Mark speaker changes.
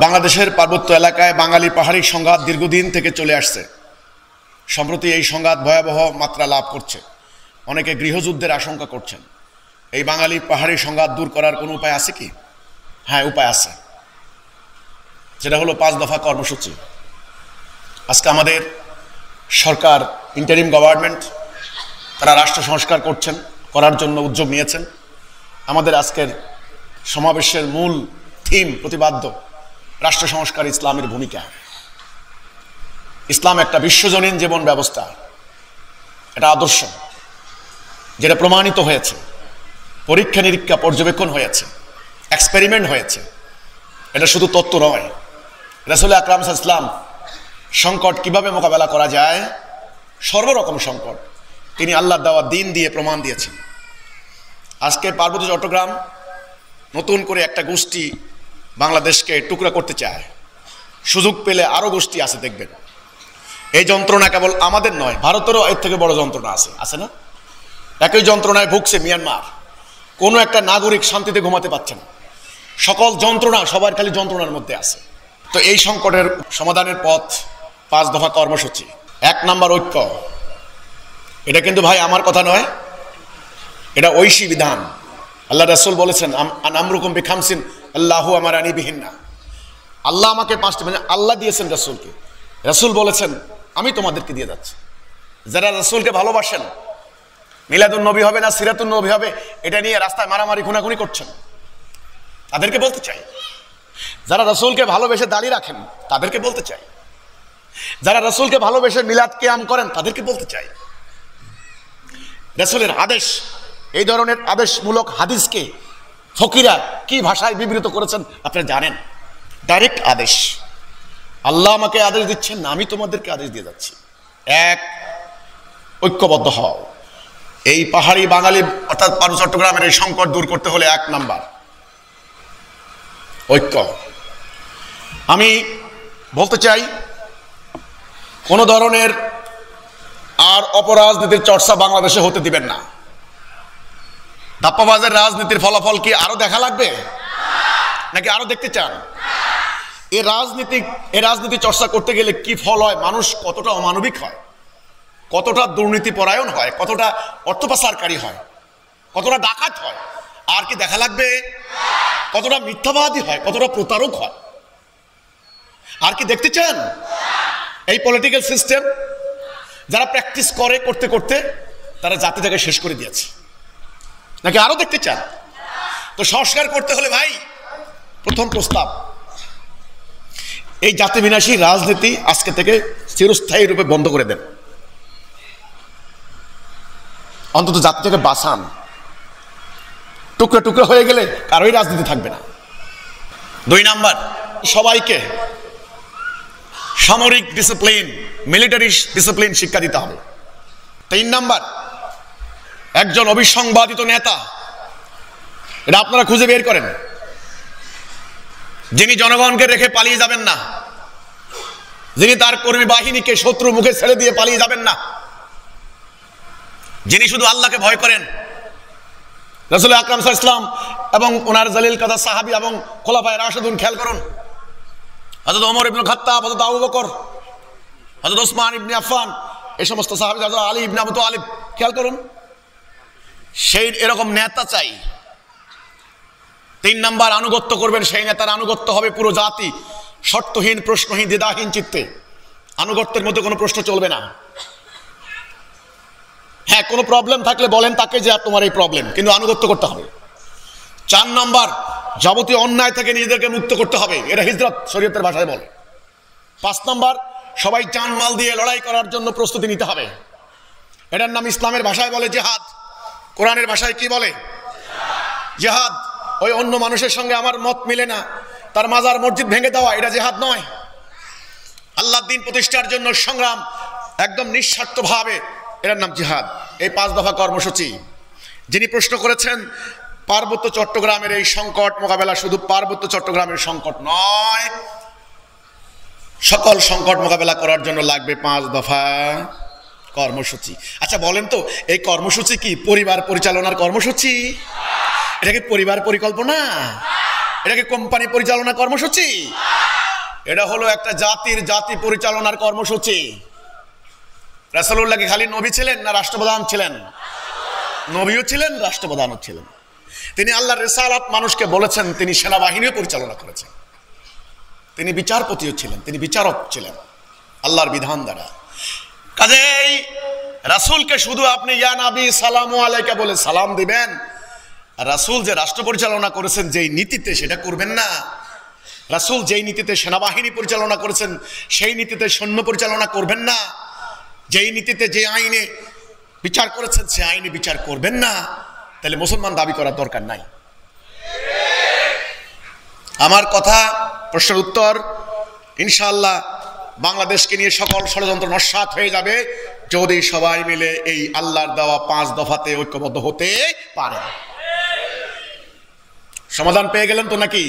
Speaker 1: বাংলাদেশের পার্বত্য এলাকায় বাঙালি পাহাড়ি সংঘাত দীর্ঘদিন থেকে চলে আসছে। সম্প্রতি এই সংঘাত ভয়াবহ মাত্রা লাভ করছে। অনেকে গৃহযুদ্ধের আশঙ্কা করছেন। এই বাঙালি পাহাড়ি সংঘাত দূর করার কোনো উপায় আছে কি? হ্যাঁ, উপায় আছে। যেটা হলো 5 দফা কর্মসূচি। আজকে আমাদের সরকার, ইন্টারিম গভর্নমেন্ট, তারা রাষ্ট্র সংস্কার করার জন্য উদ্যোগ নিয়েছেন। আমাদের আজকের সমাবেশের মূল থিম প্রতিপাদ্য রাষ্ট্র সংস্কার, ইসলামের ভূমিকা। ইসলাম একটা বিশ্বজনীন জীবন ব্যবস্থা, এটা আদর্শ যেটা প্রমাণিত হয়েছে, পরীক্ষা নিরীক্ষা পর্যবেক্ষণ হয়েছে, এক্সপেরিমেন্ট হয়েছে। এটা শুধু তত্ত্ব নয়। রাসূল আকরাম সাল্লাল্লাহু আলাইহি ওয়াসাল্লাম সংকট কিভাবে মোকাবেলা করা যায়, সর্বরকম সংকট তিনি আল্লাহর দেওয়া দিন দিয়ে প্রমাণ দিয়েছেন। আজকে পার্বত্য চট্টগ্রাম নতুন করে একটা গোষ্ঠী বাংলাদেশকে টুকরা করতে চায়। সুযোগ পেলে আরো গোষ্ঠী আছে, দেখবেন। এই যন্ত্রণা কেবল আমাদের নয়, ভারতেরও এর থেকে বড় যন্ত্রণা আছে না? একই যন্ত্রণায় ভুগছে মিয়ানমার। কোনো একটা নাগরিক শান্তিতে ঘুমাতে পারছে না। সকল যন্ত্রণা, সবার খালি যন্ত্রণার মধ্যে আছে। তো এই সংকটের সমাধানের পথ 5 দফা কর্মসূচি। 1 নাম্বার ঐক্য। এটা কিন্তু ভাই আমার কথা নয়, এটা ঐশী বিধান। আল্লাহ রাসূল বলেছেন, আমরুকুম বিখামসিন আল্লাহু আমারানি বিহিন্না। আল্লাহ আমাকে 5টি, মানে আল্লাহ দিয়েছেন রাসূলকে। রাসূল বলেছেন আমি তোমাদেরকে দিয়ে যাচ্ছি। যারা রাসূলকে ভালোবাসেন, মিলাদুন নবী হবে না সিরাতুন নবী হবে এটা নিয়ে রাস্তায় মারামারি খুনাখুনি করছেন, তাদেরকে বলতে চাই। যারা রাসূলকে ভালোবেসে দাঁড়িয়ে রাখেন, তাদেরকে বলতে চাই। যারা রাসূলকে ভালোবেসে মিলাদ কিয়াম করেন, তাদেরকে বলতে চাই। রাসূলের আদেশ, এই ধরনের আদেশমূলক হাদিসকে ফকিরা কি ভাষায় বিবৃত করেছেন আপনারা জানেন। ডাইরেক্ট আদেশ। আল্লাহ আমাকে আদেশ দিচ্ছেন না, আমি তোমাদেরকে আদেশ দিয়ে যাচ্ছি। 1, ঐক্যবদ্ধ হও। এই পাহাড়ি বাঙালি অর্থাৎ পার্বত্য চট্টগ্রামের এই সংকট দূর করতে হলে 1 নাম্বার ঐক্য। আমি বলতে চাই, কোন ধরনের আর অপরাজনীতির চর্চা বাংলাদেশে হতে দিবেন না। ধাপ্পাবাজের রাজনীতির ফলাফল কি আরো দেখা লাগবে, নাকি আরো দেখতে চান? এই রাজনীতি চর্চা করতে গেলে কি ফল হয়? মানুষ কতটা অমানবিক হয়, কতটা দুর্নীতি পরায়ণ হয়, কতটা অর্থ পাচারকারী হয়, কতটা ডাকাত হয়, আর কি দেখা লাগবে? কতটা মিথ্যাবাদী হয়, কতটা প্রতারক হয়, আর কি দেখতে চান? এই পলিটিক্যাল সিস্টেম যারা প্র্যাকটিস করতে করতে তারা জাতিটাকে শেষ করে দিয়েছে, নাকি আরো দেখতে চান? তো সংস্কার করতে হলে ভাই, প্রথম প্রস্তাব, এই জাতি বিনাশী রাজনীতি আজকে থেকে চিরস্থায়ী রূপে বন্ধ করে দেন। অন্তত জাতিটাকে বাঁচান। টুকরা টুকরা হয়ে গেলে কারোই রাজনীতি থাকবে না। 2 নাম্বার, সবাইকে সামরিক ডিসিপ্লিন, মিলিটারি ডিসিপ্লিন শিক্ষা দিতে হবে। 3 নাম্বার, একজন অবিসংবাদিত নেতা, এটা আপনারা খুঁজে বের করেন, যিনি জনগণকে রেখে পালিয়ে যাবেন না, যিনি তার কর্মী বাহিনীকে শত্রু মুখে ছেড়ে দিয়ে পালিয়ে যাবেন না, যিনি শুধু আল্লাহকে ভয় করেন। রাসূল আকরাম সাল্লাল্লাহু আলাইহি ওয়াসাল্লাম এবং ওনার জলিল কাদর সাহাবী এবং খোলাফায়ে রাশিদুন খেয়াল করুন। হযরত ওমর ইবনে খাত্তাব, হযরত আবু বকর, হযরত ওসমান ইবনে আফফান, এই সমস্ত সাহাবী, হযরত আলী ইবনে আবু তালিব, খেয়াল করুন। সেই এরকম নেতা চাই। 3 নাম্বার, আনুগত্য করবেন, সেই নেতার আনুগত্য হবে পুরো জাতি, শর্তহীন, প্রশ্নহীন, দ্বিধাহীন চিত্তে। আনুগত্যের মধ্যে কোনো প্রশ্ন চলবে না। হ্যাঁ, কোনো প্রবলেম থাকলে বলেন তাকে যে তোমার এই প্রবলেম, কিন্তু আনুগত্য করতে হবে। 4 নাম্বার, যাবতীয় অন্যায় থেকে নিজেদেরকে মুক্ত করতে হবে, এটা হিজরত শরীয়তের ভাষায় বলে। 5 নাম্বার, সবাই জানমাল দিয়ে লড়াই করার জন্য প্রস্তুতি নিতে হবে। এটার নাম ইসলামের ভাষায় বলে জিহাদ, কোরআনের ভাষায় কি বলে? জিহাদ। ওই অন্য মানুষের সঙ্গে আমার মত মিলে না, তার মাজার মসজিদ ভেঙে দেওয়া, এটা জিহাদ নয়। আল্লাহর দ্বীন প্রতিষ্ঠার জন্য সংগ্রাম একদম নিঃস্বার্থভাবে, এটার নাম জিহাদ। এই 5 দফা কর্মসূচি। যিনি প্রশ্ন করেছেন, পার্বত্য চট্টগ্রামের এই সংকট মোকাবেলা শুধু পার্বত্য চট্টগ্রামের সংকট নয়, সকল সংকট মোকাবেলা করার জন্য লাগবে 5 দফা কর্মসূচি। আচ্ছা বলেন তো, এই কর্মসূচি কি পরিবার পরিচালনার কর্মসূচি? এটা কি পরিবার পরিকল্পনা? এটা কি কোম্পানি পরিচালনা কর্মসূচি? এটা হলো একটা জাতি পরিচালনার কর্মসূচি। রাসূলুল্লাহ কি খালি নবী ছিলেন না রাষ্ট্রপ্রধান ছিলেন? নবীও ছিলেন, রাষ্ট্রপ্রধানও ছিলেন। তিনি আল্লাহর রিসালাত মানুষকে বলেছেন, তিনি সেনাবাহিনীও পরিচালনা করেছেন, তিনি বিচারপতিও ছিলেন, তিনি বিচারক ছিলেন আল্লাহর বিধান দ্বারা। কাজেই রাসূলকে শুধু আপনি ইয়া নবী সালামু আলাইকা বলে সালাম দিবেন, রাসূল যে রাষ্ট্র পরিচালনা করেছেন যেই নীতিতে, সেটা করবেন না। রাসূল যেই নীতিতে সেনাবাহিনী পরিচালনা করেছেন সেই নীতিতে সৈন্য পরিচালনা করবেন না। যেই নীতিতে যে আইনে বিচার করেছেন সে আইনে বিচার করবেন না। তাহলে মুসলমান দাবি করার দরকার নাই। আমার কথা, প্রশ্নের উত্তর, ইনশাআল্লাহ বাংলাদেশকে নিয়ে সকল ষড়যন্ত্র নস্যাৎ হয়ে যাবে যদি সবাই মিলে এই আল্লাহর দেওয়া 5 দফাতে ঐক্যবদ্ধ হতে পারে। সমাধান পেয়ে গেলেন তো নাকি?